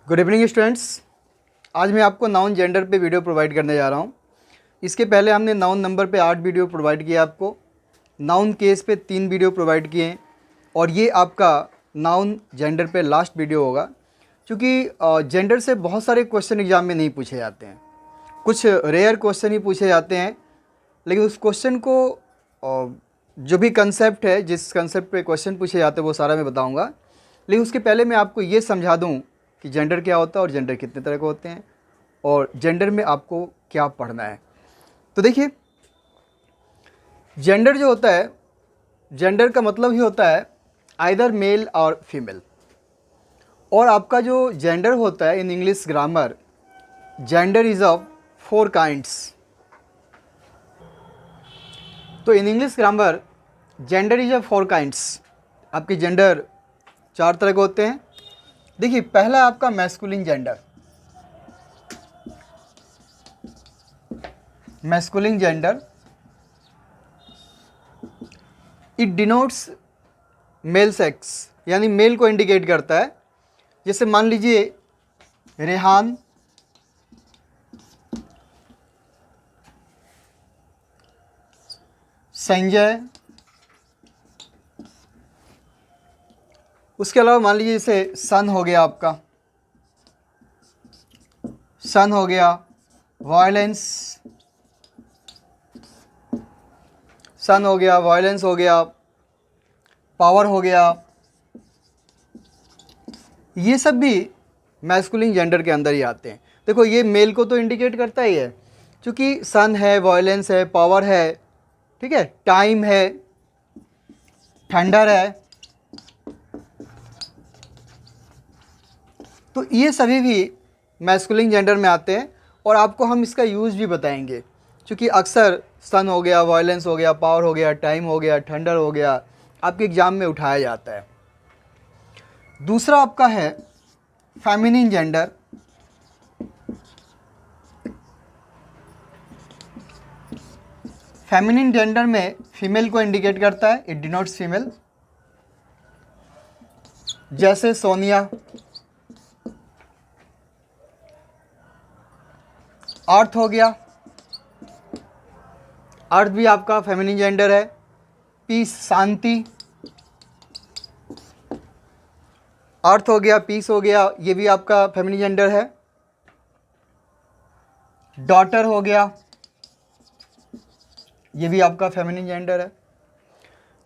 Good evening students. आज मैं आपको नाउन जेंडर पे वीडियो प्रोवाइड करने जा रहा हूँ। इसके पहले हमने नाउन नंबर पे 8 वीडियो प्रोवाइड किया आपको, नाउन केस पे 3 वीडियो प्रोवाइड किए हैं और ये आपका नाउन जेंडर पे लास्ट वीडियो होगा। क्योंकि जेंडर से बहुत सारे क्वेश्चन एग्जाम में नहीं पूछे जाते हैं, कुछ रेयर क्वेश्चन ही पूछे जाते हैं। लेकिन उस क्वेश्चन को जो भी कंसेप्ट है, जिस कंसेप्ट पे क्वेश्चन पूछे जाते हैं वो सारा मैं बताऊँगा। लेकिन उसके पहले मैं आपको ये समझा दूँ कि जेंडर क्या होता है और जेंडर कितने तरह के होते हैं और जेंडर में आपको क्या पढ़ना है। तो देखिए, जेंडर जो होता है, जेंडर का मतलब ही होता है आइदर मेल और फीमेल। और आपका जो जेंडर होता है in English grammar, gender is of 4 kinds. तो in English grammar gender is of 4 kinds. आपके जेंडर 4 तरह के होते हैं। देखिए, पहला आपका masculine gender. Masculine gender it denotes male sex, यानी मेल को इंडिकेट करता है। जैसे मान लीजिए रेहान, संजय, उसके अलावा मान लीजिए जैसे सन हो गया, आपका सन हो गया, वायलेंस, सन हो गया, वायलेंस हो गया, पावर हो गया। ये सब भी मैस्कुलिन जेंडर के अंदर ही आते हैं। देखो, ये मेल को तो इंडिकेट करता ही है, क्योंकि सन है, वायलेंस है, पावर है, ठीक है, टाइम है, थंडर है। तो ये सभी भी मैस्कुलिन जेंडर में आते हैं और आपको हम इसका यूज़ भी बताएंगे। क्योंकि अक्सर सन हो गया, वायलेंस हो गया, पावर हो गया, टाइम हो गया, थंडर हो गया, आपके एग्जाम में उठाया जाता है। दूसरा आपका है फेमिनिन जेंडर। फेमिनिन जेंडर में फीमेल को इंडिकेट करता है, इट डिनोट्स फीमेल। जैसे सोनिया, अर्थ हो गया, अर्थ भी आपका फेमिनिन जेंडर है। पीस, शांति, अर्थ हो गया, पीस हो गया, ये भी आपका फेमिनिन जेंडर है। डॉटर हो गया, ये भी आपका फेमिनिन जेंडर है।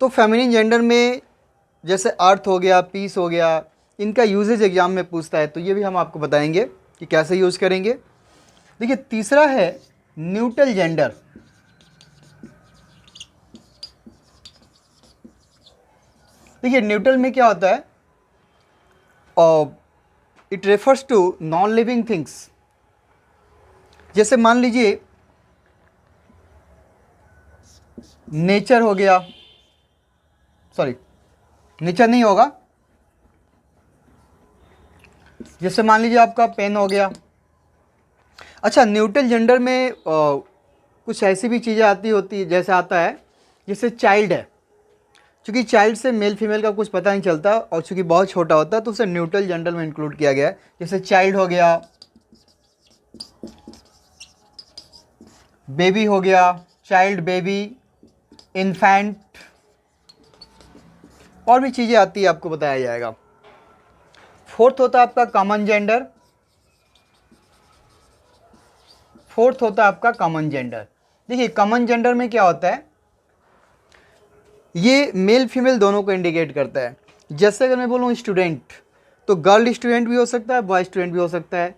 तो फेमिनिन जेंडर में जैसे अर्थ हो गया, पीस हो गया, इनका यूजेज एग्जाम में पूछता है, तो ये भी हम आपको बताएंगे कि कैसे यूज़ करेंगे। देखिए, तीसरा है न्यूट्रल जेंडर। देखिए, न्यूट्रल में क्या होता है, it refers to non living things. जैसे मान लीजिए नेचर हो गया, सॉरी नेचर नहीं होगा, जैसे मान लीजिए आपका पेन हो गया। अच्छा, न्यूट्रल जेंडर में कुछ ऐसी भी चीज़ें आती होती है, जैसे आता है जैसे चाइल्ड है। क्योंकि चाइल्ड से मेल फीमेल का कुछ पता नहीं चलता और चूंकि बहुत छोटा होता है तो उसे न्यूट्रल जेंडर में इंक्लूड किया गया है। जैसे चाइल्ड हो गया, बेबी हो गया, चाइल्ड, बेबी, इन्फेंट, और भी चीज़ें आती है, आपको बताया जाएगा। फोर्थ होता है आपका कॉमन जेंडर। फोर्थ होता है आपका कॉमन जेंडर। देखिए, कॉमन जेंडर में क्या होता है, ये मेल फीमेल दोनों को इंडिकेट करता है। जैसे अगर मैं बोलूँ स्टूडेंट, तो गर्ल स्टूडेंट भी हो सकता है, बॉय स्टूडेंट भी हो सकता है।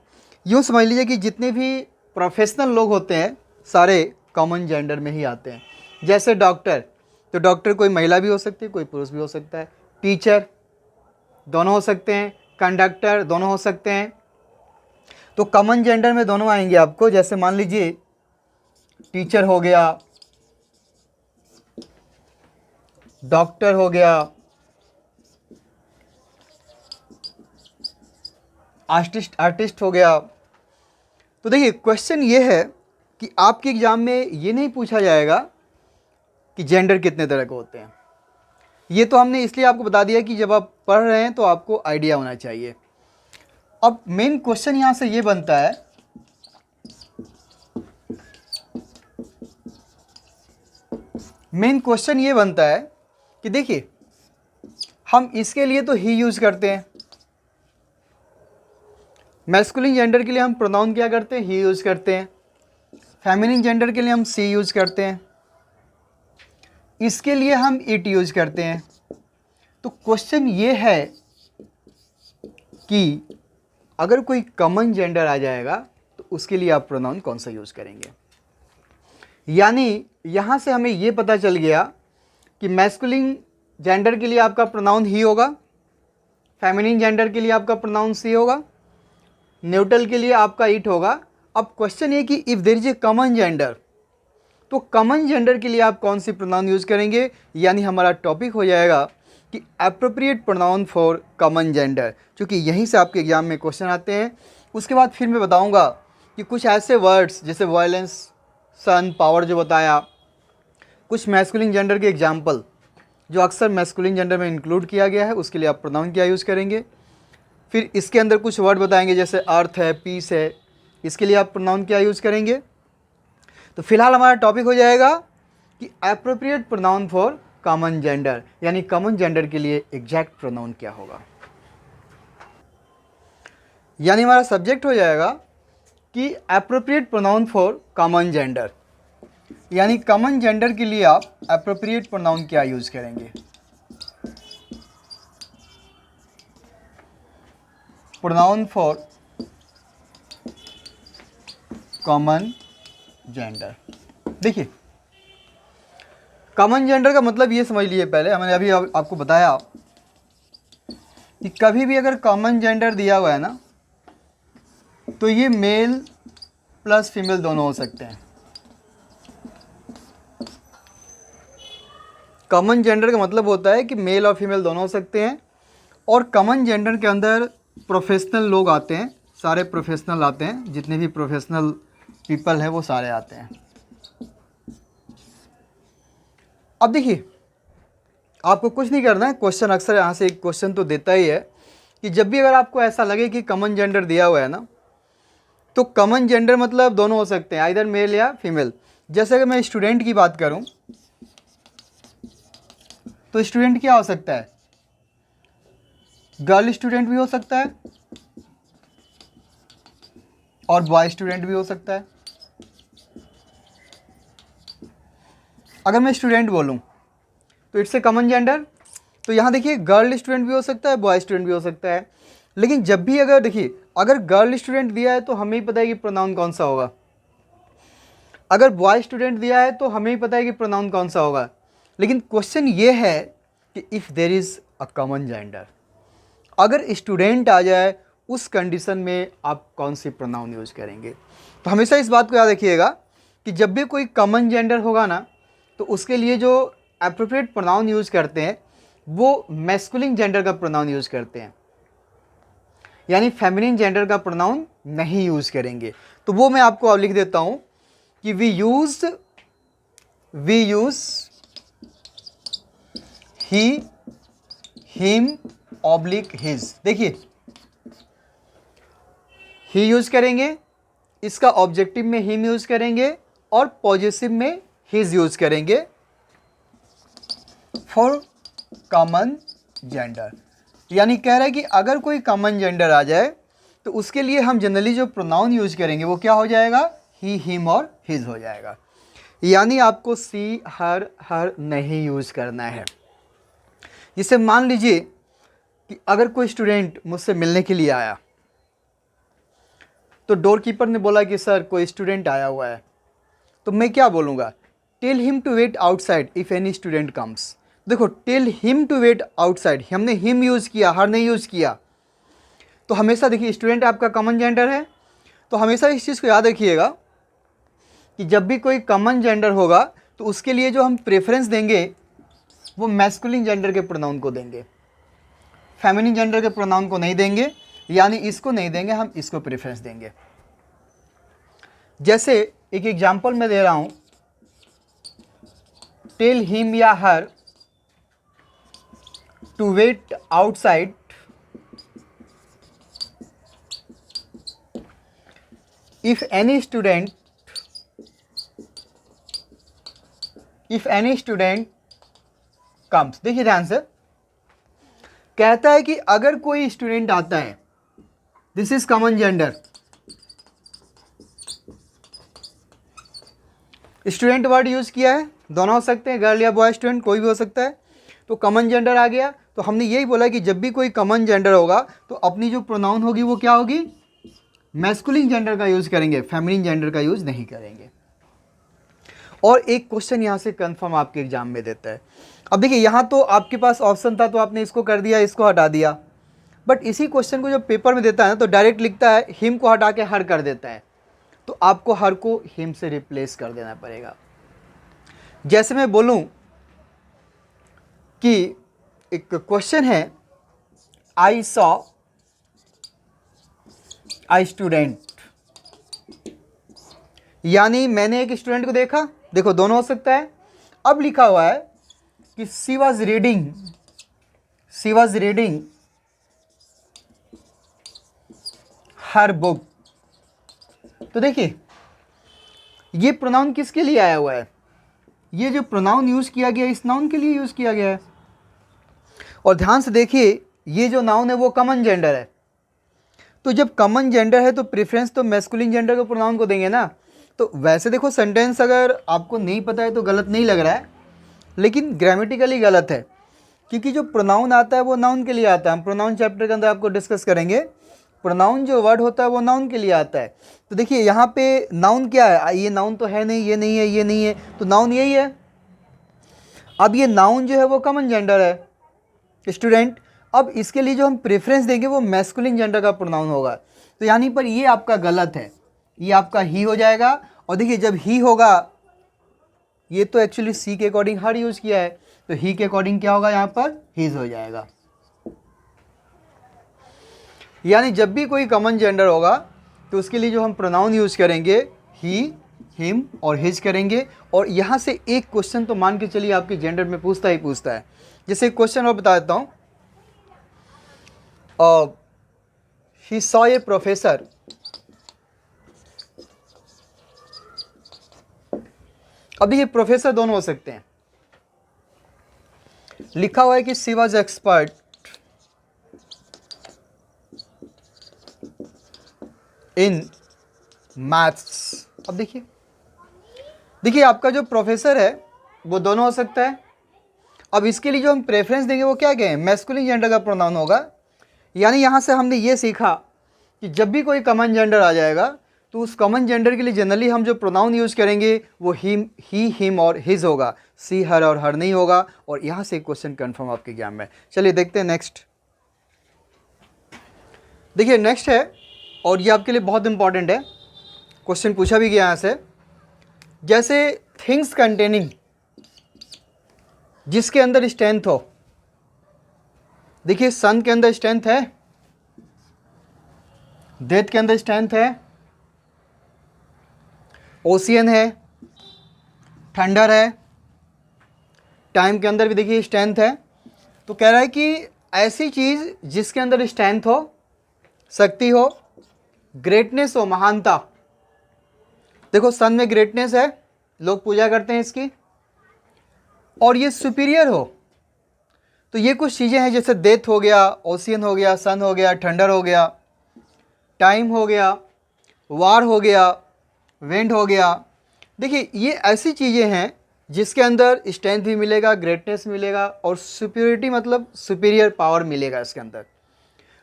यूँ समझ लीजिए कि जितने भी प्रोफेशनल लोग होते हैं सारे कॉमन जेंडर में ही आते हैं। जैसे डॉक्टर, तो डॉक्टर कोई महिला भी हो सकती है, कोई पुरुष भी हो सकता है। टीचर दोनों हो सकते हैं, कंडक्टर दोनों हो सकते हैं। तो कॉमन जेंडर में दोनों आएंगे आपको। जैसे मान लीजिए टीचर हो गया, डॉक्टर हो गया, आर्टिस्ट हो गया। तो देखिए, क्वेश्चन ये है कि आपके एग्जाम में ये नहीं पूछा जाएगा कि जेंडर कितने तरह के होते हैं। ये तो हमने इसलिए आपको बता दिया कि जब आप पढ़ रहे हैं तो आपको आइडिया होना चाहिए। अब मेन क्वेश्चन यहां से ये बनता है, मेन क्वेश्चन ये बनता है कि देखिए हम इसके लिए तो ही यूज करते हैं, मैस्कुलिन जेंडर के लिए हम प्रोनाउन क्या करते हैं, ही यूज करते हैं, फेमिनिन जेंडर के लिए हम सी यूज करते हैं, इसके लिए हम इट यूज करते हैं। तो क्वेश्चन ये है कि अगर कोई कॉमन जेंडर आ जाएगा तो उसके लिए आप प्रोनाउन कौन सा यूज करेंगे। यानी यहां से हमें यह पता चल गया कि मैस्कुलिन जेंडर के लिए आपका प्रोनाउन ही होगा, फेमिनिन जेंडर के लिए आपका प्रोनाउन सी होगा, न्यूट्रल के लिए आपका इट होगा। अब क्वेश्चन ये कि if there is a common gender, तो कॉमन जेंडर के लिए आप कौन सी प्रोनाउन यूज करेंगे। यानी हमारा टॉपिक हो जाएगा कि appropriate pronoun for common gender, क्योंकि यहीं से आपके एग्जाम में क्वेश्चन आते हैं। उसके बाद फिर मैं बताऊंगा कि कुछ ऐसे वर्ड्स जैसे वायलेंस, सन, पावर जो बताया, कुछ मैस्कुलिन जेंडर के एग्जाम्पल जो अक्सर मैस्कुलिन जेंडर में इंक्लूड किया गया है, उसके लिए आप प्रोनाउन क्या यूज़ करेंगे। फिर इसके अंदर कुछ वर्ड बताएंगे जैसे अर्थ है, पीस है, इसके लिए आप प्रोनाउन क्या यूज़ करेंगे। तो फिलहाल हमारा टॉपिक हो जाएगा कि appropriate pronoun for common gender, यानी कॉमन जेंडर के लिए एग्जैक्ट प्रोनाउन क्या होगा। यानी हमारा सब्जेक्ट हो जाएगा कि appropriate pronoun for common gender, यानी कॉमन जेंडर के लिए आप एप्रोप्रिएट प्रोनाउन क्या यूज करेंगे। Pronoun for common gender. देखिए कॉमन जेंडर का मतलब ये समझ लीजिए, पहले मैंने अभी आपको बताया कि कभी भी अगर कॉमन जेंडर दिया हुआ है ना, तो ये मेल प्लस फीमेल दोनों हो सकते हैं। कॉमन जेंडर का मतलब होता है कि मेल और फीमेल दोनों हो सकते हैं। और कॉमन जेंडर के अंदर प्रोफेशनल लोग आते हैं, सारे प्रोफेशनल आते हैं, जितने भी प्रोफेशनल पीपल हैं वो सारे आते हैं। अब देखिए आपको कुछ नहीं करना है, क्वेश्चन अक्सर यहाँ से एक क्वेश्चन तो देता ही है कि जब भी अगर आपको ऐसा लगे कि कॉमन जेंडर दिया हुआ है ना, तो कॉमन जेंडर मतलब दोनों हो सकते हैं, आइदर मेल या फीमेल। जैसे अगर मैं स्टूडेंट की बात करूं तो स्टूडेंट क्या हो सकता है, गर्ल स्टूडेंट भी हो सकता है और बॉय स्टूडेंट भी हो सकता है। अगर मैं स्टूडेंट बोलूं तो इट्स ए कॉमन जेंडर। तो यहाँ देखिए गर्ल स्टूडेंट भी हो सकता है, बॉय स्टूडेंट भी हो सकता है। लेकिन जब भी अगर देखिए अगर गर्ल स्टूडेंट दिया है तो हमें ही पता है कि प्रोनाउन कौन सा होगा, अगर बॉय स्टूडेंट दिया है तो हमें ही पता है कि प्रोनाउन कौन सा होगा। लेकिन क्वेश्चन ये है कि if there is a common gender, अगर स्टूडेंट आ जाए उस कंडीशन में आप कौन सी प्रोनाउन यूज करेंगे। तो हमेशा इस बात को याद रखिएगा कि जब भी कोई कॉमन जेंडर होगा ना, तो उसके लिए जो एप्रोप्रिएट प्रोनाउन यूज करते हैं वो मैस्कुलिन जेंडर का प्रोनाउन यूज करते हैं, यानी फेमिनिन जेंडर का प्रोनाउन नहीं यूज करेंगे। तो वो मैं आपको अब लिख देता हूं कि we use he, him, oblique his. देखिए ही यूज करेंगे, इसका ऑब्जेक्टिव में हिम यूज करेंगे और पॉजिटिव में हिज यूज करेंगे फॉर कॉमन जेंडर। यानी कह रहा है कि अगर कोई कॉमन जेंडर आ जाए तो उसके लिए हम जनरली जो प्रोनाउन यूज करेंगे वो क्या हो जाएगा, ही, हिम और हिज हो जाएगा। यानी आपको सी, हर नहीं यूज करना है। जिसे मान लीजिए कि अगर कोई स्टूडेंट मुझसे मिलने के लिए आया तो डोर कीपर ने बोला कि सर कोई स्टूडेंट आया हुआ है, तो मैं क्या बोलूँगा, tell him to wait outside if any student comes. देखो tell him to wait outside, हमने हिम यूज़ किया, हर नहीं यूज़ किया। तो हमेशा देखिए स्टूडेंट आपका कॉमन जेंडर है, तो हमेशा इस चीज़ को याद रखिएगा कि जब भी कोई कॉमन जेंडर होगा तो उसके लिए जो हम प्रेफरेंस देंगे वो मैस्कुलिन जेंडर के प्रोनाउन को देंगे, फेमिनिन जेंडर के प्रोनाउन को नहीं देंगे। यानी इसको नहीं देंगे, हम इसको प्रेफरेंस देंगे। जैसे एक एग्जांपल मैं दे रहा हूं, टेल हिम या her to wait outside if any student comes, देखिए ध्यान से, कहता है कि अगर कोई स्टूडेंट आता है, this is common gender, student word use किया है, दोनों हो सकते हैं, गर्ल या बॉय स्टूडेंट, कोई भी हो सकता है, तो कॉमन जेंडर आ गया। तो हमने यही बोला कि जब भी कोई कॉमन जेंडर होगा तो अपनी जो प्रोनाउन होगी वो क्या होगी, मैस्कुलिन जेंडर का यूज करेंगे, फेमिनिन जेंडर का यूज नहीं करेंगे। और एक क्वेश्चन यहाँ से कंफर्म आपके एग्जाम में देता है। अब देखिए यहाँ तो आपके पास ऑप्शन था तो आपने इसको कर दिया, इसको हटा दिया, बट इसी क्वेश्चन को जब पेपर में देता है ना तो डायरेक्ट लिखता है हिम को हटा के हर कर देता है, तो आपको हर को हिम से रिप्लेस कर देना पड़ेगा। जैसे मैं बोलूं कि एक क्वेश्चन है, आई सॉ आई स्टूडेंट, यानी मैंने एक स्टूडेंट को देखा, देखो दोनों हो सकता है। अब लिखा हुआ है कि she was reading her book, तो देखिए ये प्रोनाउन किसके लिए आया हुआ है, ये जो प्रोनाउन यूज किया गया इस नाउन के लिए यूज किया गया है। और ध्यान से देखिए ये जो नाउन है वो कॉमन जेंडर है, तो जब कॉमन जेंडर है तो प्रेफरेंस तो मैस्कुलिन जेंडर के प्रोनाउन को देंगे ना। तो वैसे देखो सेंटेंस अगर आपको नहीं पता है तो गलत नहीं लग रहा है, लेकिन ग्रामेटिकली गलत है, क्योंकि जो प्रोनाउन आता है वो नाउन के लिए आता है। हम प्रोनाउन चैप्टर के अंदर आपको डिस्कस करेंगे, प्रोनाउन जो वर्ड होता है वो नाउन के लिए आता है। तो देखिए यहाँ पे नाउन क्या है, ये नाउन तो है नहीं, ये नहीं है, ये नहीं है, तो नाउन यही है। अब ये नाउन जो है वो कॉमन जेंडर है स्टूडेंट, अब इसके लिए जो हम प्रेफरेंस देंगे वो मैस्कुलिन जेंडर का प्रोनाउन होगा, तो यानी पर ये आपका गलत है, ये आपका ही हो जाएगा। और देखिए जब ही होगा, ये तो एक्चुअली सी के अकॉर्डिंग हर यूज किया है, तो ही के अकॉर्डिंग क्या होगा, यहाँ पर हिज हो जाएगा। यानी जब भी कोई कॉमन जेंडर होगा तो उसके लिए जो हम प्रोनाउन यूज करेंगे ही, हिम और हिज करेंगे। और यहाँ से एक क्वेश्चन तो मान के चलिए आपके जेंडर में पूछता ही पूछता है। जैसे एक क्वेश्चन और बता देता हूँ, ही सॉ ए प्रोफेसर, अब देखिए प्रोफेसर दोनों हो सकते हैं, लिखा हुआ है कि she was expert in maths. अब देखिए आपका जो प्रोफेसर है वो दोनों हो सकता है। अब इसके लिए जो हम प्रेफरेंस देंगे वो क्या कहें, मैस्कुलिन जेंडर का प्रोनाउन होगा। यानी यहाँ से हमने ये सीखा कि जब भी कोई कॉमन जेंडर आ जाएगा तो उस कॉमन जेंडर के लिए जनरली हम जो प्रोनाउन यूज़ करेंगे वो ही, हिम और हिज होगा, सी, हर और हर नहीं होगा। और यहाँ से क्वेश्चन कंफर्म आपके एग्जाम में। चलिए देखते हैं नेक्स्ट। देखिए नेक्स्ट है, और ये आपके लिए बहुत इंपॉर्टेंट है, क्वेश्चन पूछा भी गया यहाँ से। जैसे थिंग्स कंटेनिंग, जिसके अंदर स्ट्रेंथ हो, देखिए सन के अंदर स्ट्रेंथ है, डेथ के अंदर स्ट्रेंथ है, ओशियन है, थंडर है, टाइम के अंदर भी देखिए स्ट्रेंथ है। तो कह रहा है कि ऐसी चीज़ जिसके अंदर स्ट्रेंथ हो, शक्ति हो, ग्रेटनेस हो, महानता। देखो सन में ग्रेटनेस है, लोग पूजा करते हैं इसकी, और ये सुपीरियर हो। तो ये कुछ चीज़ें हैं, जैसे डेथ हो गया, ओशियन हो गया, सन हो गया, थंडर हो गया, टाइम हो गया, वार हो गया, विंड हो गया। देखिए ये ऐसी चीज़ें हैं जिसके अंदर स्ट्रेंथ भी मिलेगा, ग्रेटनेस मिलेगा, और सुपीरियरिटी मतलब सुपीरियर पावर मिलेगा इसके अंदर।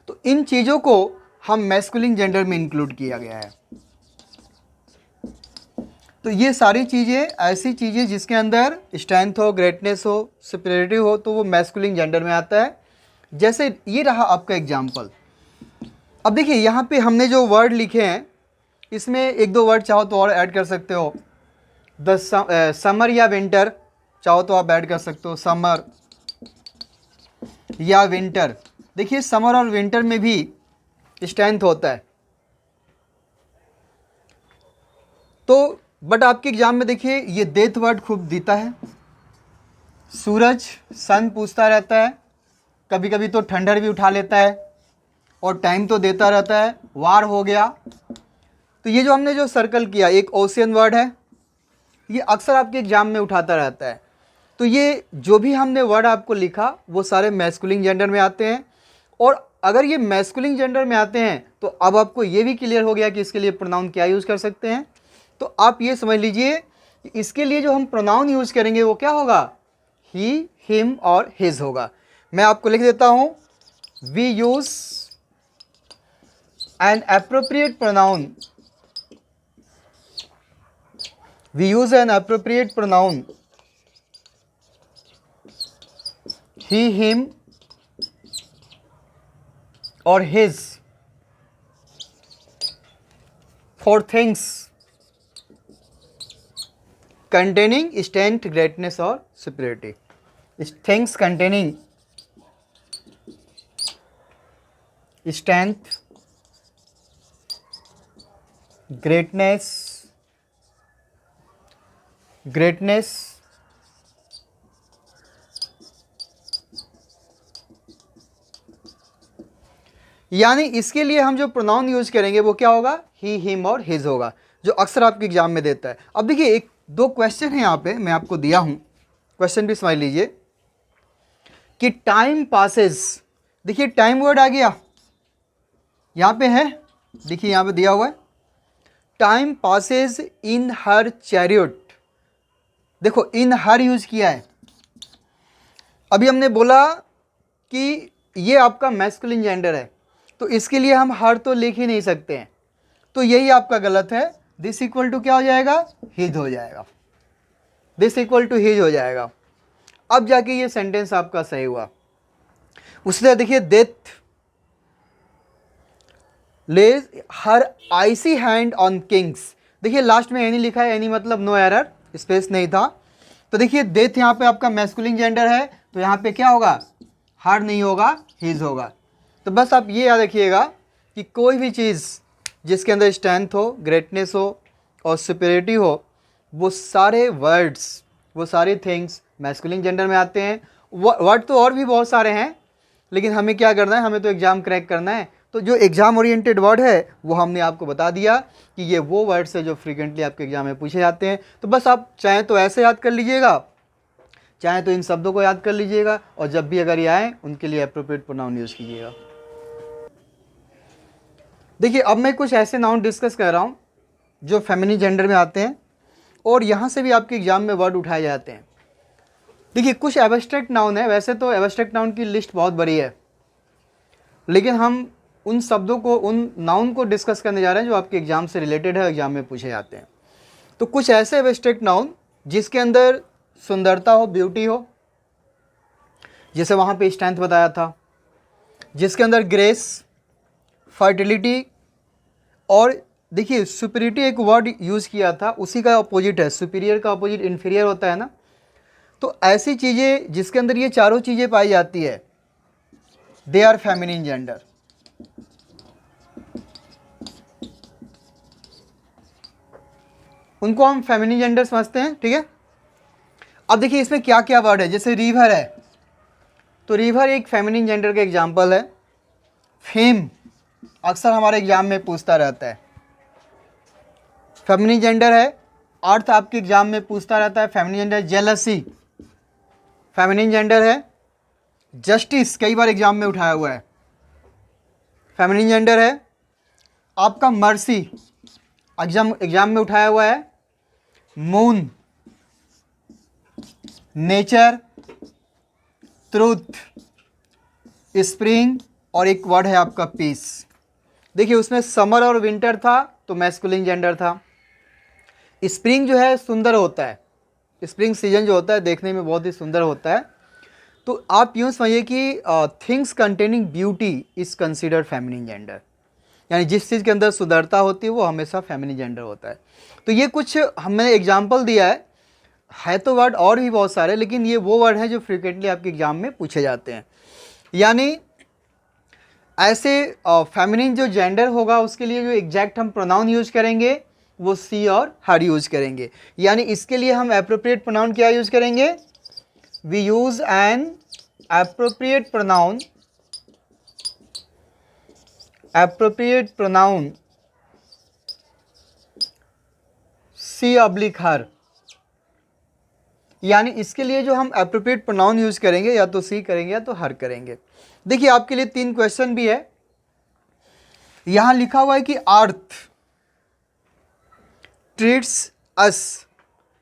तो इन चीज़ों को हम मैस्कुलिन जेंडर में इंक्लूड किया गया है। तो ये सारी चीज़ें ऐसी चीज़ें जिसके अंदर स्ट्रेंथ हो, ग्रेटनेस हो, सुपीरियरिटी हो, तो वो मैस्कुलिन जेंडर में आता है। जैसे ये रहा आपका एग्जाम्पल। अब देखिए यहाँ पे हमने जो वर्ड लिखे हैं इसमें एक दो वर्ड चाहो तो और ऐड कर सकते हो। समर या विंटर चाहो तो आप ऐड कर सकते हो, समर या विंटर। देखिए समर और विंटर में भी स्ट्रेंथ होता है। तो बट आपके एग्जाम में देखिए ये डेथ वर्ड खूब देता है, सूरज, सन पूछता रहता है, कभी कभी तो थंडर भी उठा लेता है, और टाइम तो देता रहता है, वार हो गया, तो ये जो हमने जो सर्कल किया, एक ओशियन वर्ड है, ये अक्सर आपके एग्जाम में उठाता रहता है। तो ये जो भी हमने वर्ड आपको लिखा वो सारे मैस्कुलिन जेंडर में आते हैं, और अगर ये मैस्कुलिन जेंडर में आते हैं तो अब आपको ये भी क्लियर हो गया कि इसके लिए प्रोनाउन क्या यूज़ कर सकते हैं। तो आप ये समझ लीजिए कि इसके लिए जो हम प्रोनाउन यूज़ करेंगे वो क्या होगा, ही, हिम और हिज होगा। मैं आपको लिख देता हूँ, we use an appropriate pronoun, we use an appropriate pronoun he, him or his for things containing strength, greatness or superiority. Things containing strength, greatness यानी इसके लिए हम जो प्रोनाउन यूज करेंगे वो क्या होगा, ही, हिम और हिज होगा, जो अक्सर आपके एग्जाम में देता है। अब देखिए एक दो क्वेश्चन है यहाँ पे मैं आपको दिया हूँ, क्वेश्चन भी समझ लीजिए कि टाइम पासेस, देखिए टाइम वर्ड आ गया यहाँ पे है, देखिए यहाँ पे दिया हुआ है, टाइम पासेस इन हर चैरियट। देखो इन हर यूज किया है। अभी हमने बोला कि ये आपका मैस्कुलिन जेंडर है, तो इसके लिए हम हर तो लिख ही नहीं सकते हैं, तो यही आपका गलत है। दिस इक्वल टू क्या हो जाएगा, हिज हो जाएगा, दिस इक्वल टू हिज हो जाएगा। अब जाके ये सेंटेंस आपका सही हुआ। उसने देखिए death lays her icy hand on kings, देखिए लास्ट में एनी लिखा है, एनी मतलब नो एरर, स्पेस नहीं था। तो देखिए डेथ यहाँ पे आपका मैस्कुलिन जेंडर है, तो यहाँ पे क्या होगा, हर नहीं होगा, हिज होगा। तो बस आप ये याद रखिएगा कि कोई भी चीज़ जिसके अंदर स्ट्रेंथ हो, ग्रेटनेस हो और सुपीरियरिटी हो, वो सारे वर्ड्स, वो सारे थिंग्स मैस्कुलिन जेंडर में आते हैं। वर्ड तो और भी बहुत सारे हैं, लेकिन हमें क्या करना है, हमें तो एग्ज़ाम क्रैक करना है। तो जो एग्ज़ाम ओरिएंटेड वर्ड है वो हमने आपको बता दिया कि ये वो वर्ड्स है जो फ्रीक्वेंटली आपके एग्ज़ाम में पूछे जाते हैं। तो बस आप चाहें तो ऐसे याद कर लीजिएगा, चाहे तो इन शब्दों को याद कर लीजिएगा, और जब भी अगर ये आए उनके लिए एप्रोप्रिएट प्रोनाउन यूज़ कीजिएगा। देखिए अब मैं कुछ ऐसे नाउन डिस्कस कर रहा हूँ जो फेमिनिन जेंडर में आते हैं, और यहाँ से भी आपके एग्जाम में वर्ड उठाए जाते हैं। देखिए कुछ एब्स्ट्रैक्ट नाउन है, वैसे तो एब्स्ट्रैक्ट नाउन की लिस्ट बहुत बड़ी है, लेकिन हम उन शब्दों को, उन नाउन को डिस्कस करने जा रहे हैं जो आपके एग्जाम से रिलेटेड है, एग्जाम में पूछे जाते हैं। तो कुछ ऐसे एब्स्ट्रैक्ट नाउन जिसके अंदर सुंदरता हो, ब्यूटी हो, जैसे वहाँ पे स्ट्रेंथ बताया था, जिसके अंदर ग्रेस, फर्टिलिटी, और देखिए सुपीरियरिटी एक वर्ड यूज़ किया था, उसी का अपोजिट है, सुपीरियर का अपोजिट इन्फीरियर होता है ना। तो ऐसी चीज़ें जिसके अंदर ये चारों चीज़ें पाई जाती है, दे आर फेमिनिन जेंडर। उनको हम फेमिनिन जेंडर समझते हैं, ठीक है। अब देखिए इसमें क्या क्या वर्ड है, जैसे रिवर है, तो रिवर एक फेमिनिन जेंडर का एग्जाम्पल है। फेम अक्सर हमारे एग्जाम में पूछता रहता है, फेमिनिन जेंडर है। अर्थ आपके एग्जाम में पूछता रहता है, feminine gender. Jealousy feminine gender है। जस्टिस कई बार एग्जाम में उठाया हुआ है, फेमिनिन जेंडर है। आपका मर्सी एग्जाम में उठाया हुआ है। मून, नेचर, ट्रूथ, स्प्रिंग, और एक वर्ड है आपका पीस। देखिए उसमें समर और विंटर था तो मैस्कुलिन जेंडर था। स्प्रिंग जो है सुंदर होता है, स्प्रिंग सीजन जो होता है देखने में बहुत ही सुंदर होता है। तो आप यूँ समझिए कि things containing beauty is considered feminine gender, यानी जिस चीज़ के अंदर सुंदरता होती है वो हमेशा फेमिनिन जेंडर होता है। तो ये कुछ हमने एग्जाम्पल दिया है तो वर्ड और भी बहुत सारे, लेकिन ये वो वर्ड हैं जो फ्रिक्वेंटली आपके एग्जाम में पूछे जाते हैं। यानी ऐसे फेमिनिन जो जेंडर होगा उसके लिए जो एग्जैक्ट हम प्रोनाउन यूज़ करेंगे वो सी और हर यूज़ करेंगे। यानी इसके लिए हम एप्रोप्रिएट प्रोनाउन क्या यूज़ करेंगे, we use an appropriate pronoun, appropriate pronoun see oblique her, यानी इसके लिए जो हम एप्रोप्रिएट प्रोनाउन यूज करेंगे या तो सी करेंगे या तो हर करेंगे। देखिए आपके लिए 3 क्वेश्चन भी है। यहां लिखा हुआ है कि अर्थ ट्रीट्स अस,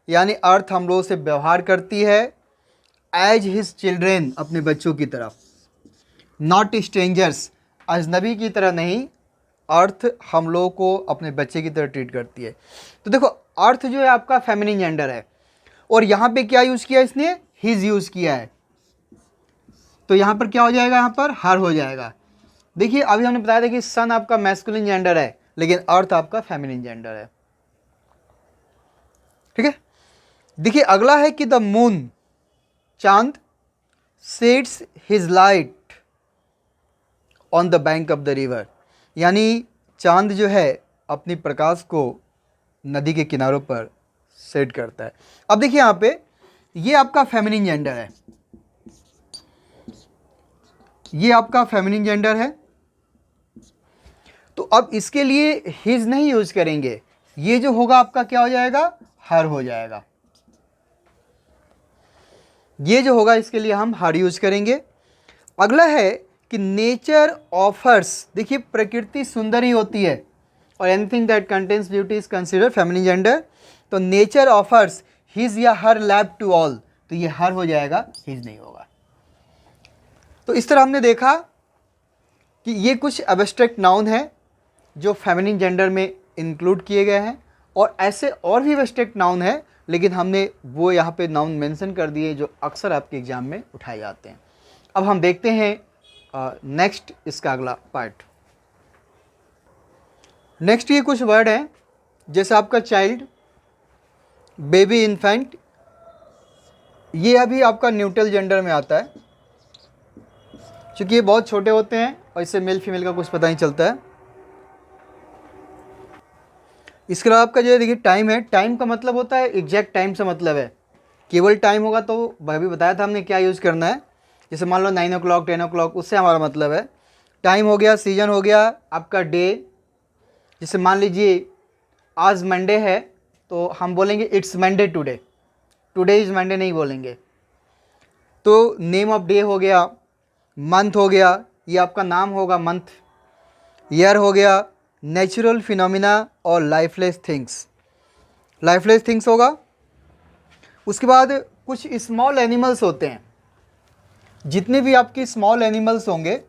यानी अर्थ हम लोगों से व्यवहार करती है एज हिज चिल्ड्रेन, अपने बच्चों की तरफ, नॉट स्ट्रेंजर्स, अजनबी की तरह नहीं, अर्थ हम लोगों को अपने बच्चे की तरह ट्रीट करती है। तो देखो अर्थ जो है आपका फेमिनिन जेंडर है, और यहाँ पे क्या यूज़ किया इसने, हिज यूज़ किया है, तो यहाँ पर क्या हो जाएगा, यहाँ पर हर हो जाएगा। देखिए अभी हमने बताया था कि सन आपका मैस्कुलिन जेंडर है, लेकिन अर्थ आपका फेमिनिन जेंडर है। ठीक है, देखिए अगला है कि द मून, चांद, sets his light on the bank of the river, यानी चांद जो है अपनी प्रकाश को नदी के किनारों पर सेट करता है। अब देखिए यहाँ पे ये आपका फेमिनिन जेंडर है, ये आपका फेमिनिन जेंडर है, तो अब इसके लिए हिज नहीं यूज करेंगे, ये जो होगा आपका क्या हो जाएगा, हर हो जाएगा। ये जो होगा इसके लिए हम हर यूज करेंगे। अगला है कि नेचर ऑफर्स, देखिए प्रकृति सुंदर ही होती है, और anything that contains beauty is consider feminine gender, तो नेचर ऑफर्स हिज या हर लैब टू ऑल, तो ये हर हो जाएगा, हिज नहीं होगा। तो इस तरह हमने देखा कि ये कुछ एब्स्ट्रैक्ट नाउन है जो फेमिनिन जेंडर में इंक्लूड किए गए हैं, और ऐसे और भी एब्स्ट्रैक्ट नाउन है, लेकिन हमने वो यहाँ पे नाउन मेंशन कर दिए जो अक्सर आपके एग्जाम में उठाए जाते हैं। अब हम देखते हैं नेक्स्ट इसका अगला पार्ट। नेक्स्ट ये कुछ वर्ड हैं, जैसे आपका चाइल्ड, बेबी, इन्फेंट, ये अभी आपका न्यूट्रल जेंडर में आता है, क्योंकि ये बहुत छोटे होते हैं और इससे मेल फीमेल का कुछ पता नहीं चलता है। इसके अलावा आपका जो देखिए टाइम है, टाइम का मतलब होता है एग्जैक्ट टाइम से मतलब है, केवल टाइम होगा तो अभी बताया था हमने क्या यूज़ करना है, जैसे मान लो 9 o'clock 10 o'clock, उससे हमारा मतलब है। टाइम हो गया, सीजन हो गया, आपका डे, जैसे मान लीजिए आज मंडे है तो हम बोलेंगे it's Monday today, today is Monday नहीं बोलेंगे। तो नेम ऑफ डे हो गया, मंथ हो गया, ये आपका नाम होगा मंथ, ईयर हो गया, नेचुरल फिनोमिना और लाइफलेस थिंग्स, लाइफलेस थिंग्स होगा। उसके बाद कुछ स्मॉल एनिमल्स होते हैं, जितने भी आपके स्मॉल एनिमल्स होंगे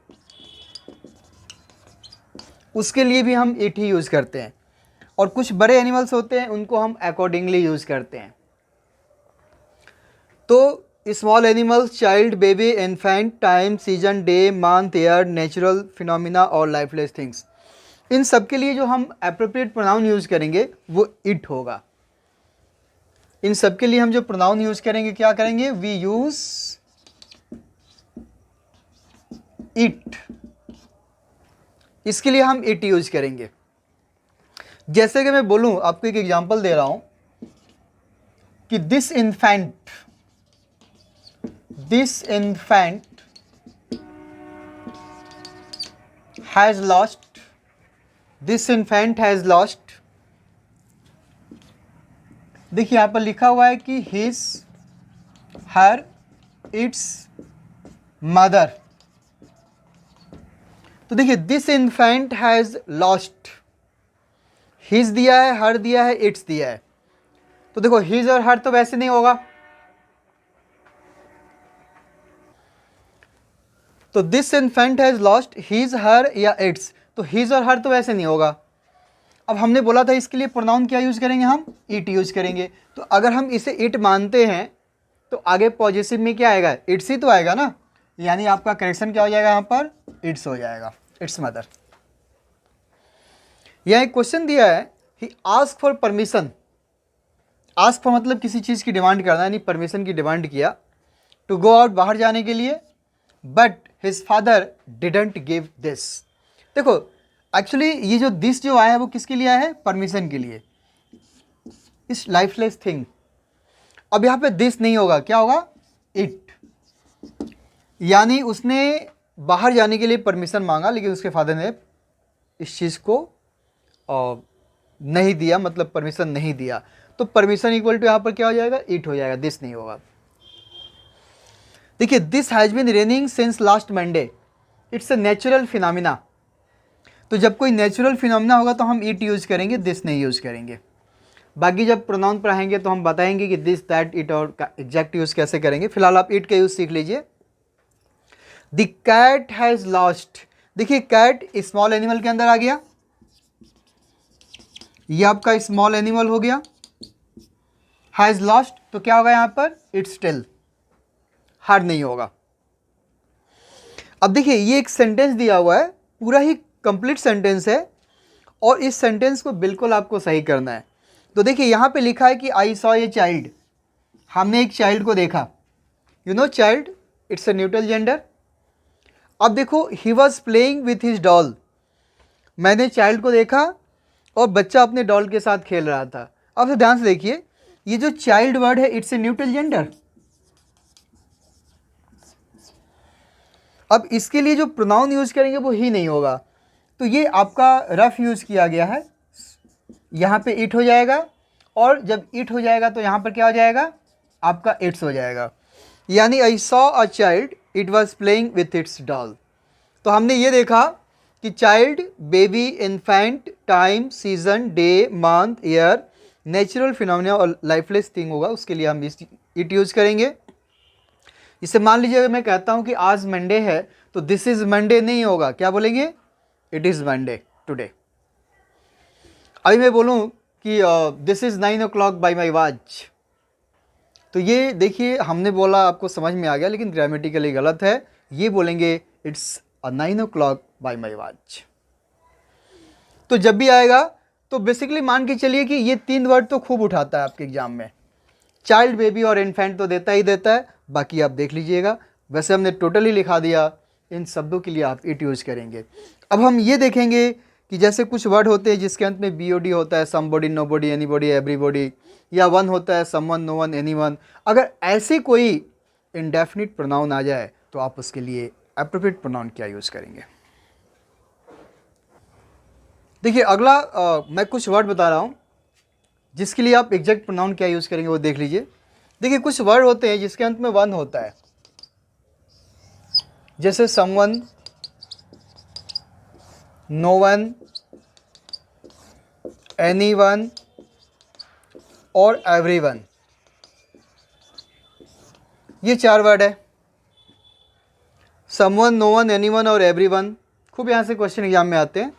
उसके लिए भी हम इट ही यूज़ करते हैं, और कुछ बड़े एनिमल्स होते हैं उनको हम अकॉर्डिंगली यूज़ करते हैं। तो small animals, child, baby, infant, time, season, day, month, year, natural phenomena और लाइफलेस थिंग्स, इन सब के लिए जो हम एप्रोप्रिएट प्रोनाउन यूज़ करेंगे वो इट होगा। इन सब के लिए हम जो प्रोनाउन यूज़ करेंगे क्या करेंगे, वी यूज़ इट, इसके लिए हम इट यूज़ करेंगे। जैसे कि मैं बोलूँ, आपको एक एग्जांपल दे रहा हूँ कि this infant has lost, this infant has lost, देखिए यहाँ पर लिखा हुआ है कि हिज, हर, इट्स मदर, तो देखिए this infant has lost, his दिया है, हर दिया है, इट्स दिया है, तो देखो हिज और हर तो वैसे नहीं होगा, तो this infant has lost his, her या इट्स, तो हिज और हर तो वैसे नहीं होगा। अब हमने बोला था इसके लिए प्रोनाउन क्या यूज़ करेंगे, हम इट यूज़ करेंगे, तो अगर हम इसे इट मानते हैं तो आगे पॉजिटिव में क्या आएगा, इट्स ही तो आएगा ना, यानी आपका करेक्शन क्या हो जाएगा, यहाँ पर इट्स हो जाएगा, इट्स मदर। यह एक क्वेश्चन दिया है, he ask for permission, ask for मतलब किसी चीज़ की डिमांड करना, यानी परमिशन की डिमांड किया, टू गो आउट, बाहर जाने के लिए, but his father didn't give this. देखो एक्चुअली ये जो दिस जो आया है वो किसके लिए आया है, परमिशन के लिए, इस लाइफलेस थिंग। अब यहाँ पे दिस नहीं होगा, क्या होगा, इट, यानी उसने बाहर जाने के लिए परमिशन मांगा, लेकिन उसके फादर ने इस चीज़ को नहीं दिया, मतलब परमिशन नहीं दिया, तो परमिशन इक्वल टू यहाँ पर क्या हो जाएगा, इट हो जाएगा, दिस नहीं होगा। देखिए, this has been raining since last Monday, it's a natural phenomena. तो जब कोई नेचुरल फिनोमिना होगा तो हम इट यूज़ करेंगे, दिस नहीं यूज़ करेंगे। बाकी जब प्रोनाउन पढ़ाएंगे तो हम बताएंगे कि दिस, दैट, इट और एग्जैक्ट यूज़ कैसे करेंगे। फिलहाल आप इट का यूज़ सीख लीजिए। द कैट हैज़ लॉस्ट, देखिए कैट स्मॉल एनिमल के अंदर आ गया, ये आपका स्मॉल एनिमल हो गया। हैज़ लॉस्ट तो क्या होगा यहाँ पर, इट्स टेल, हार्ड नहीं होगा। अब देखिए, ये एक सेंटेंस दिया हुआ है, पूरा ही कंप्लीट सेंटेंस है, और इस सेंटेंस को बिल्कुल आपको सही करना है। तो देखिए यहाँ पे लिखा है कि आई सॉ ए चाइल्ड, हमने एक चाइल्ड को देखा। You know child, it's a neutral gender. अब देखो, he was playing with his doll, मैंने चाइल्ड को देखा और बच्चा अपने डॉल के साथ खेल रहा था। अब तो ध्यान से देखिए, ये जो चाइल्ड वर्ड है इट्स ए न्यूट्रल जेंडर। अब इसके लिए जो प्रोनाउन यूज करेंगे वो ही नहीं होगा, तो ये आपका रफ यूज किया गया है। यहाँ पे इट हो जाएगा, और जब इट हो जाएगा तो यहाँ पर क्या हो जाएगा, आपका इट्स हो जाएगा। यानी I saw a child, it was playing with its doll. तो हमने ये देखा कि child, baby, infant, time, season, day, month, year, natural phenomena और लाइफलेस थिंग होगा, उसके लिए हम इट यूज करेंगे। इसे मान लीजिए मैं कहता हूँ कि आज मंडे है, तो दिस इज मंडे नहीं होगा, क्या बोलेंगे, इट इज़ मंडे टुडे। अभी मैं बोलूँ कि this is 9 o'clock by my watch, तो ये देखिए हमने बोला, आपको समझ में आ गया, लेकिन ग्रामेटिकली गलत है। ये बोलेंगे it's 9 o'clock by my watch. तो जब भी आएगा तो बेसिकली मान के चलिए कि ये 3 वर्ड तो खूब उठाता है आपके एग्जाम में, चाइल्ड, बेबी और इन्फेंट तो देता ही देता है, बाकी आप देख लीजिएगा। वैसे हमने टोटली लिखा दिया, इन शब्दों के लिए आप इट यूज़ करेंगे। अब हम ये देखेंगे कि जैसे कुछ वर्ड होते हैं जिसके अंत में BOD होता है, समबॉडी, नोबॉडी, एनीबॉडी, एवरीबॉडी, या वन होता है, समवन, नो वन, एनीवन। अगर ऐसे कोई इंडेफिनिट प्रोनाउन आ जाए तो आप उसके लिए एप्रोप्रिएट प्रोनाउन क्या यूज़ करेंगे। देखिए अगला मैं कुछ वर्ड बता रहा हूँ जिसके लिए आप एग्जैक्ट प्रोनाउन क्या यूज़ करेंगे वो देख लीजिए। देखिए कुछ वर्ड होते हैं जिसके अंत में वन होता है, जैसे समवन, नो वन, एनीवन और एवरीवन, ये 4 वर्ड है, समवन, नो वन, एनीवन और एवरीवन। खूब यहाँ से क्वेश्चन एग्जाम में आते हैं।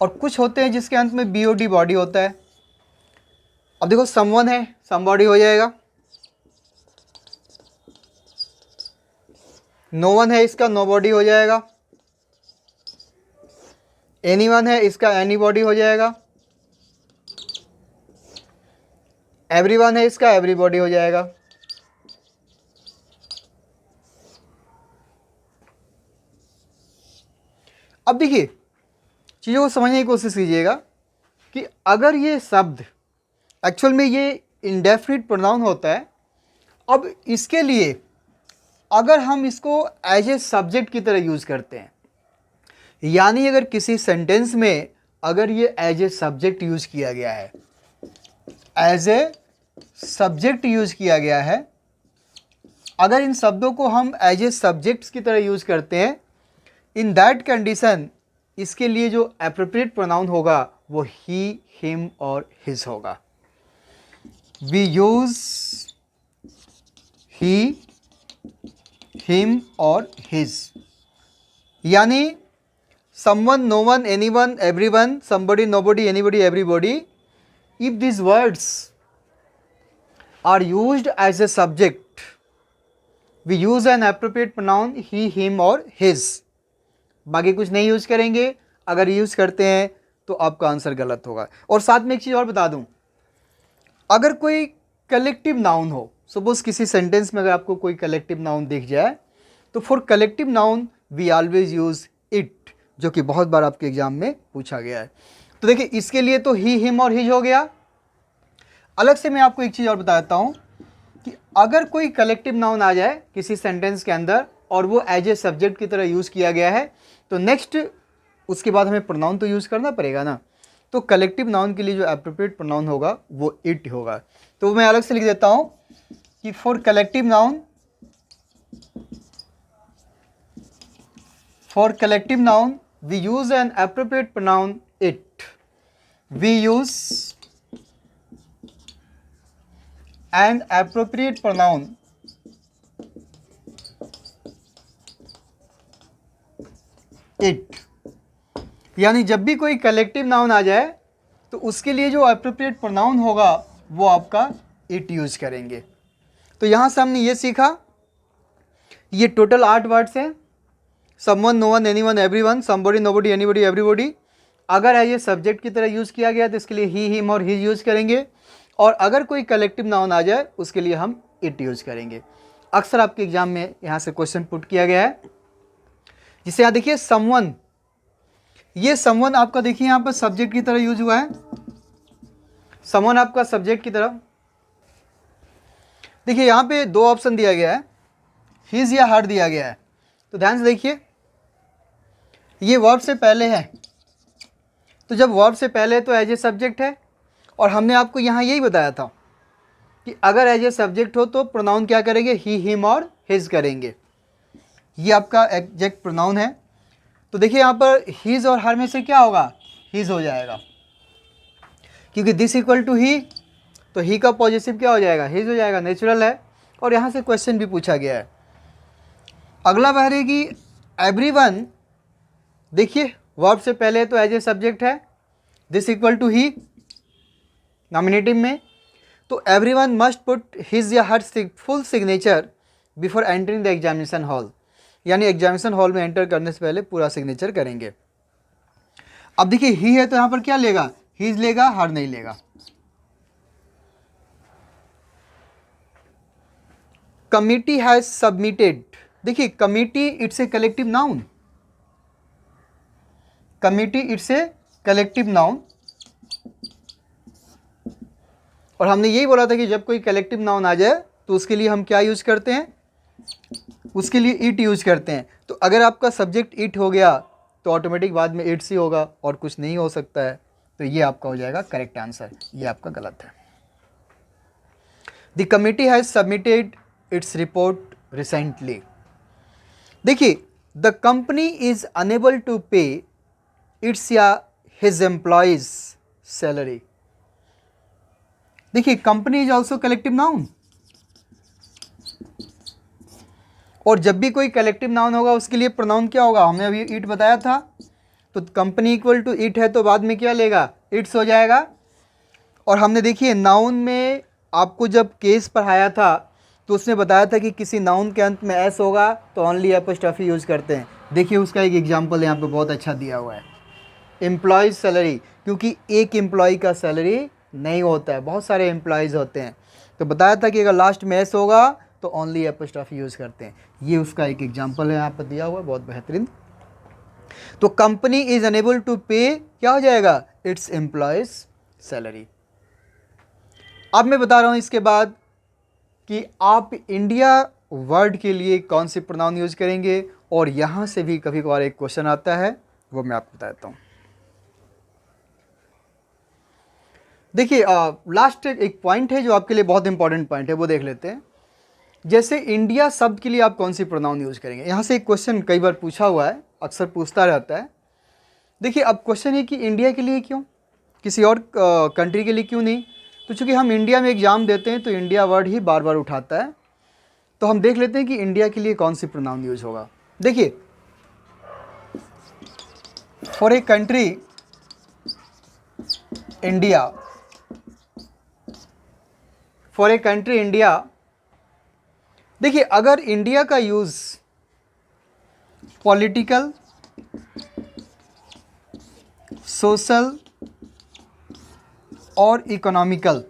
और कुछ होते हैं जिसके अंत में BOD, बॉडी होता है। अब देखो समवन है, समबॉडी हो जाएगा, नो वन है, इसका नो बॉडी हो जाएगा, एनीवन है, इसका एनी बॉडी हो जाएगा, एवरीवन है, इसका एवरी बॉडी हो जाएगा। अब देखिए चीज़ों को समझने की कोशिश कीजिएगा कि अगर ये शब्द एक्चुअल में ये इंडेफिनिट प्रोनाउन होता है, अब इसके लिए अगर हम इसको एज ए सब्जेक्ट की तरह यूज़ करते हैं, यानी अगर किसी सेंटेंस में अगर ये एज ए सब्जेक्ट यूज़ किया गया है, एज ए सब्जेक्ट यूज़ किया गया है, अगर इन शब्दों को हम एज ए सब्जेक्ट्स की तरह यूज़ करते हैं, इन दैट कंडीशन इसके लिए जो एप्रोप्रिएट प्रोनाउन होगा वो ही, हिम और हिज होगा। वी यूज ही, हिम और हिज, यानी someone, no one, anyone, everyone, somebody, nobody, anybody, everybody. If these words are used as a subject, we use an appropriate pronoun he, him और his। बाकी कुछ नहीं use करेंगे। अगर use करते हैं तो आपका आंसर गलत होगा। और साथ में एक चीज़ और बता दूं, अगर कोई कलेक्टिव नाउन हो, सपोज किसी सेंटेंस में अगर आपको कोई कलेक्टिव नाउन दिख जाए, तो for collective noun we always use it, जो कि बहुत बार आपके एग्जाम में पूछा गया है। तो देखिए इसके लिए तो ही, हिम और हिज हो गया। अलग से मैं आपको एक चीज़ और बता देता हूँ कि अगर कोई कलेक्टिव नाउन आ जाए किसी सेंटेंस के अंदर और वो एज ए सब्जेक्ट की तरह यूज़ किया गया है, तो नेक्स्ट उसके बाद हमें प्रोनाउन तो यूज़ करना पड़ेगा ना। तो कलेक्टिव नाउन के लिए जो एप्रोप्रिएट प्रोनाउन होगा वो इट होगा। तो मैं अलग से लिख देता हूं कि for collective noun we use an appropriate pronoun it. We use an appropriate pronoun it. यानी जब भी कोई कलेक्टिव नाउन आ जाए तो उसके लिए जो एप्रोप्रिएट प्रोनाउन होगा वो आपका इट यूज करेंगे। तो यहां से हमने ये सीखा, ये टोटल 8 वर्ड्स हैं। Someone, no one, anyone, everyone, somebody, nobody, anybody, everybody. अगर ये सब्जेक्ट की तरह यूज किया गया तो इसके लिए ही, हिम और हिज यूज करेंगे, और अगर कोई कलेक्टिव नाउन आ जाए उसके लिए हम इट यूज करेंगे। अक्सर आपके एग्जाम में यहां से क्वेश्चन पुट किया गया है, जिसे यहां देखिए समवन, ये समवन आपका देखिए यहां पर सब्जेक्ट की तरह यूज हुआ है। समवन आपका सब्जेक्ट की तरह, देखिए यहां पे 2 ऑप्शन दिया गया है, हिज या हर दिया गया है। तो ध्यान से देखिए, ये वर्ब से पहले है, तो जब वर्ब से पहले तो एज ए सब्जेक्ट है, और हमने आपको यहाँ यही बताया था कि अगर एज ए सब्जेक्ट हो तो प्रोनाउन क्या करेंगे, ही, हिम और हिज करेंगे। ये आपका एग्जैक्ट प्रोनाउन है। तो देखिए यहाँ पर हिज और हर में से क्या होगा, हिज हो जाएगा, क्योंकि दिस इक्वल टू ही, तो ही का पॉजिटिव क्या हो जाएगा, हिज हो जाएगा, नेचुरल है। और यहाँ से क्वेश्चन भी पूछा गया है। अगला बहरेगी एवरीवन, देखिए वर्ब से पहले तो एज ए सब्जेक्ट है, this equal to he nominative में, तो एवरीवन मस्ट पुट हिज या her full signature before entering the examination hall, यानी एग्जामिनेशन हॉल में एंटर करने से पहले पूरा सिग्नेचर करेंगे। अब देखिए ही है तो यहाँ पर क्या लेगा, हिज लेगा, हर नहीं लेगा। कमिटी हैज सबमिटेड, देखिए committee it's a collective noun, committee it's a collective noun, और हमने यही बोला था कि जब कोई कलेक्टिव नाउन आ जाए तो उसके लिए हम क्या यूज करते हैं, उसके लिए इट यूज करते हैं। तो अगर आपका सब्जेक्ट इट हो गया तो ऑटोमेटिक बाद में इट्स ही होगा और कुछ नहीं हो सकता है। तो ये आपका हो जाएगा करेक्ट आंसर, ये आपका गलत है। The committee has submitted its report recently, देखिए the company is unable to pay its या हिज एम्प्लॉइज सैलरी, देखिए company is also collective noun, और जब भी कोई कलेक्टिव नाउन होगा उसके लिए प्रोनाउन क्या होगा, हमने अभी इट बताया था, तो कंपनी इक्वल टू इट है तो बाद में क्या लेगा, इट्स हो जाएगा। और हमने देखिए नाउन में आपको जब केस पढ़ाया था तो उसने बताया था कि किसी नाउन के अंत में एस होगा तो ओनली एपोस्ट्रोफी यूज करते हैं। देखिए उसका एक एग्जाम्पल यहाँ पे बहुत अच्छा दिया हुआ है, एम्प्लॉयज़ सैलरी, क्योंकि एक एम्प्लॉय का सैलरी नहीं होता है, बहुत सारे एम्प्लॉयज़ होते हैं, तो बताया था कि अगर लास्ट में एस होगा तो ओनली एपोस्ट्रोफी यूज़ करते हैं। ये उसका एक एग्जाम्पल है यहाँ पर दिया हुआ है, बहुत बेहतरीन। तो कंपनी इज अनेबल टू पे क्या हो जाएगा, इट्स एम्प्लॉयज सैलरी। अब मैं बता रहा हूँ इसके बाद कि आप इंडिया वर्ड के लिए कौन सी प्रोनाउन यूज करेंगे, और यहाँ से भी कभी कभार एक क्वेश्चन आता है, वो मैं आपको बताता हूँ। देखिए लास्ट एक पॉइंट है जो आपके लिए बहुत इंपॉर्टेंट पॉइंट है, वो देख लेते हैं। जैसे इंडिया शब्द के लिए आप कौन सी प्रोनाउन यूज करेंगे, यहाँ से एक क्वेश्चन कई बार पूछा हुआ है, अक्सर पूछता रहता है। देखिए अब क्वेश्चन है कि इंडिया के लिए क्यों, किसी और कंट्री के लिए क्यों नहीं। तो चूंकि हम इंडिया में एग्जाम देते हैं तो इंडिया वर्ड ही बार बार उठाता है, तो हम देख लेते हैं कि इंडिया के लिए कौन सी प्रोनाउन यूज होगा। देखिए for a country India, for a country India, देखिए अगर इंडिया का यूज पॉलिटिकल, सोशल और इकोनॉमिकल,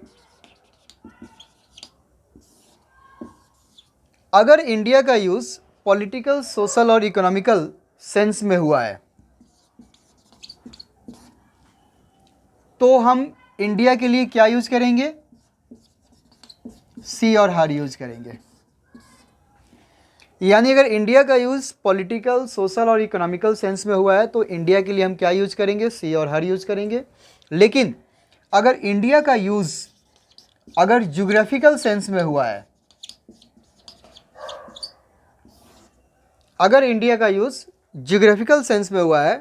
अगर इंडिया का यूज पॉलिटिकल, सोशल और इकोनॉमिकल सेंस में हुआ है तो हम इंडिया के लिए क्या यूज करेंगे, सी और हर यूज करेंगे। यानी अगर इंडिया का यूज़ पॉलिटिकल, सोशल और इकोनॉमिकल सेंस में हुआ है तो इंडिया के लिए हम क्या यूज करेंगे, सी और हर यूज करेंगे। लेकिन अगर इंडिया का यूज़ अगर ज्योग्राफिकल सेंस में हुआ है, अगर इंडिया का यूज़ ज्योग्राफिकल सेंस में हुआ है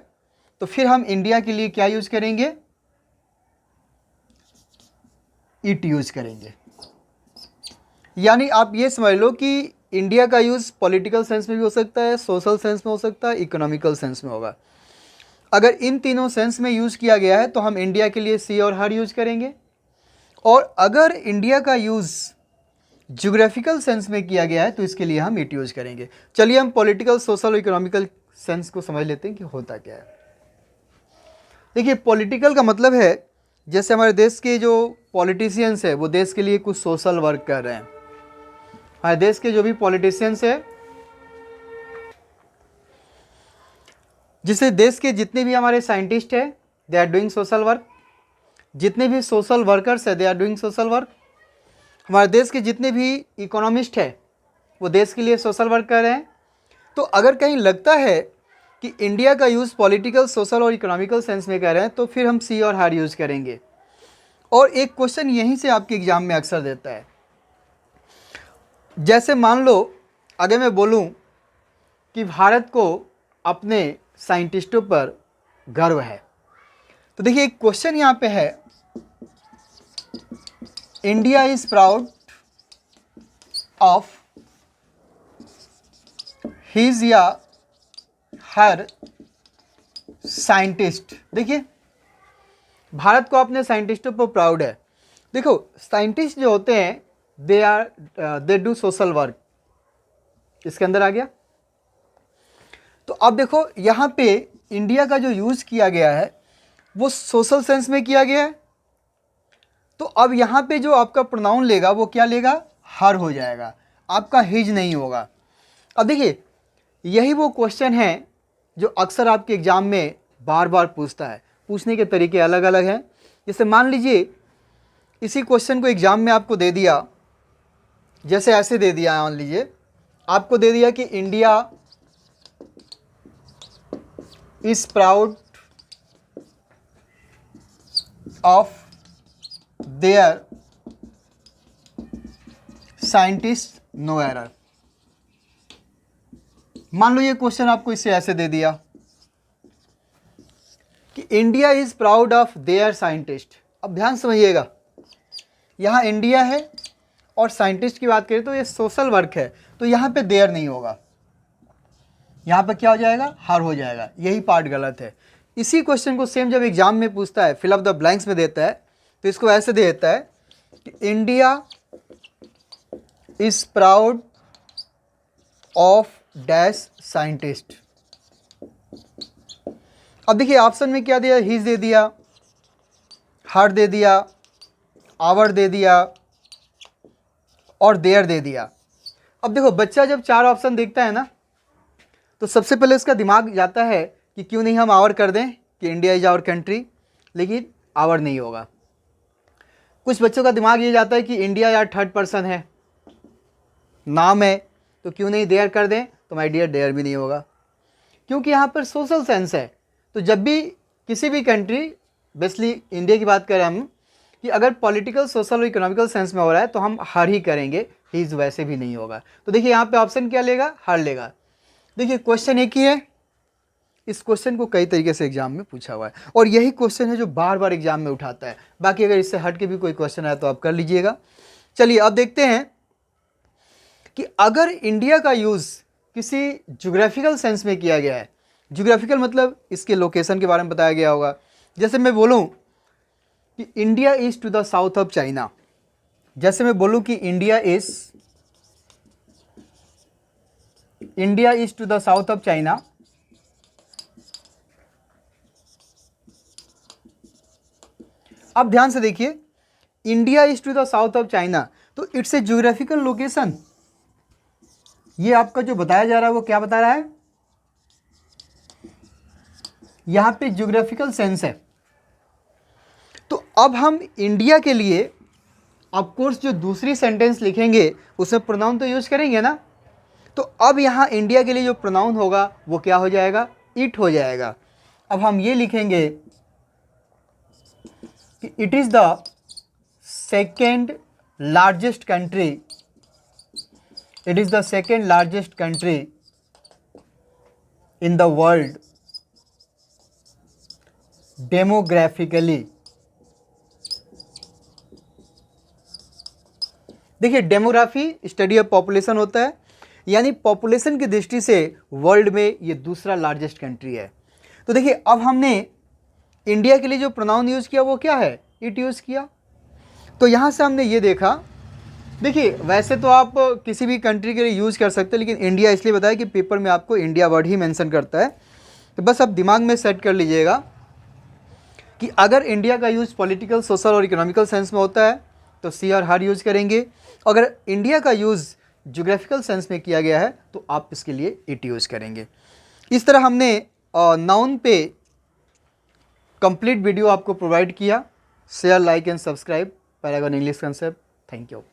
तो फिर हम इंडिया के लिए क्या यूज करेंगे, इट यूज करेंगे। यानी आप ये समझ लो कि इंडिया का यूज़ पॉलिटिकल सेंस में भी हो सकता है, सोशल सेंस में हो सकता है, इकोनॉमिकल सेंस में होगा। अगर इन तीनों सेंस में यूज़ किया गया है तो हम इंडिया के लिए सी और हर यूज करेंगे, और अगर इंडिया का यूज़ ज्योग्राफिकल सेंस में किया गया है तो इसके लिए हम इट यूज करेंगे। चलिए हम पॉलिटिकल, सोशल और इकोनॉमिकल सेंस को समझ लेते हैं कि होता क्या है। देखिए, पॉलिटिकल का मतलब है जैसे हमारे देश के जो पॉलिटिशियंस है वो देश के लिए कुछ सोशल वर्क कर रहे हैं। हमारे देश के जो भी पॉलिटिशियंस है, जिससे देश के जितने भी हमारे साइंटिस्ट है they are doing social work, जितने भी सोशल वर्कर्स है they are doing social work, हमारे देश के जितने भी इकोनॉमिस्ट है वो देश के लिए सोशल वर्क कर रहे हैं। तो अगर कहीं लगता है कि इंडिया का यूज़ पॉलिटिकल, सोशल और इकोनॉमिकल सेंस में कर रहे हैं तो फिर हम सी और हर यूज़ करेंगे। और एक क्वेश्चन यहीं से आपके एग्जाम में अक्सर देता है, जैसे मान लो अगर मैं बोलूं कि भारत को अपने साइंटिस्टों पर गर्व है, तो देखिए एक क्वेश्चन यहाँ पे है, India is proud of his या हर साइंटिस्ट। देखिए, भारत को अपने साइंटिस्टों पर प्राउड है। देखो, साइंटिस्ट जो होते हैं दे डू सोशल वर्क, इसके अंदर आ गया। तो अब देखो यहाँ पे इंडिया का जो यूज़ किया गया है वो सोशल सेंस में किया गया है, तो अब यहाँ पे जो आपका प्रोनाउन लेगा वो क्या लेगा, हर हो जाएगा, आपका हिज नहीं होगा। अब देखिए, यही वो क्वेश्चन है जो अक्सर आपके एग्जाम में बार बार पूछता है। पूछने के तरीके अलग अलग हैं। जैसे मान लीजिए इसी क्वेश्चन को एग्जाम में आपको दे दिया, जैसे ऐसे दे दिया, मान लीजिए आपको दे दिया कि India is proud of their scientist no error. मान लो ये क्वेश्चन आपको इससे ऐसे दे दिया कि India is proud of their scientist. अब ध्यान समझिएगा, यहाँ इंडिया है और साइंटिस्ट की बात करें तो ये सोशल वर्क है, तो यहाँ पे देयर नहीं होगा, यहाँ पे क्या हो जाएगा, हर हो जाएगा। यही पार्ट गलत है। इसी क्वेश्चन को सेम जब एग्जाम में पूछता है, फिल अप द ब्लैंक्स में देता है, तो इसको ऐसे दे देता है कि India is proud of dash scientist. अब देखिए ऑप्शन में क्या दिया, हिज दे दिया, हर दे दिया, आवर दे दिया और देयर दे दिया। अब देखो बच्चा जब चार ऑप्शन देखता है ना तो सबसे पहले उसका दिमाग जाता है कि क्यों नहीं हम आवर कर दें कि इंडिया इज आवर कंट्री, लेकिन आवर नहीं होगा। कुछ बच्चों का दिमाग ये जाता है कि इंडिया यार थर्ड पर्सन है, नाम है, तो क्यों नहीं देयर कर दें, तो माय डियर देयर भी नहीं होगा, क्योंकि यहाँ पर सोशल सेंस है। तो जब भी किसी भी कंट्री, बेसिकली इंडिया की बात करें हम, कि अगर पॉलिटिकल, सोशल और इकोनॉमिकल सेंस में हो रहा है तो हम हर ही करेंगे, हीज वैसे भी नहीं होगा। तो देखिए यहाँ पे ऑप्शन क्या लेगा, हर लेगा। देखिए क्वेश्चन एक ही है, इस क्वेश्चन को कई तरीके से एग्जाम में पूछा हुआ है और यही क्वेश्चन है जो बार बार एग्जाम में उठाता है। बाकी अगर इससे हट के भी कोई क्वेश्चन आया तो आप कर लीजिएगा। चलिए अब देखते हैं कि अगर इंडिया का यूज़ किसी ज्योग्राफिकल सेंस में किया गया है, ज्योग्राफिकल मतलब इसके लोकेशन के बारे में बताया गया होगा। जैसे मैं बोलूं कि India is to the south of China, जैसे मैं बोलूं कि India is to the south of China, अब ध्यान से देखिए, India is to the south of China, तो इट्स ए ज्योग्राफिकल लोकेशन। ये आपका जो बताया जा रहा है वो क्या बता रहा है, यहां पे ज्योग्राफिकल सेंस है। तो अब हम इंडिया के लिए ऑफ कोर्स जो दूसरी सेंटेंस लिखेंगे उसमें प्रोनाउन तो यूज करेंगे ना, तो अब यहाँ इंडिया के लिए जो प्रोनाउन होगा वो क्या हो जाएगा, इट हो जाएगा। अब हम ये लिखेंगे कि it is the second largest country, it is the second largest country in the world demographically. देखिए डेमोग्राफी स्टडी ऑफ पॉपुलेशन होता है, यानी पॉपुलेशन की दृष्टि से वर्ल्ड में ये दूसरा लार्जेस्ट कंट्री है। तो देखिए अब हमने इंडिया के लिए जो प्रोनाउन यूज़ किया वो क्या है, इट यूज़ किया। तो यहाँ से हमने ये देखा, देखिए वैसे तो आप किसी भी कंट्री के लिए यूज़ कर सकते हैं, लेकिन इंडिया इसलिए बताया कि पेपर में आपको इंडिया वर्ड ही मेंशन करता है। तो बस आप दिमाग में सेट कर लीजिएगा कि अगर इंडिया का यूज़ पॉलिटिकल, सोशल और इकोनॉमिकल सेंस में होता है तो सी और हर यूज़ करेंगे। अगर इंडिया का यूज़ ज्योग्राफिकल सेंस में किया गया है तो आप इसके लिए इट यूज़ करेंगे। इस तरह हमने नाउन पे कंप्लीट वीडियो आपको प्रोवाइड किया। Share, like and subscribe paragon English concept. Thank you.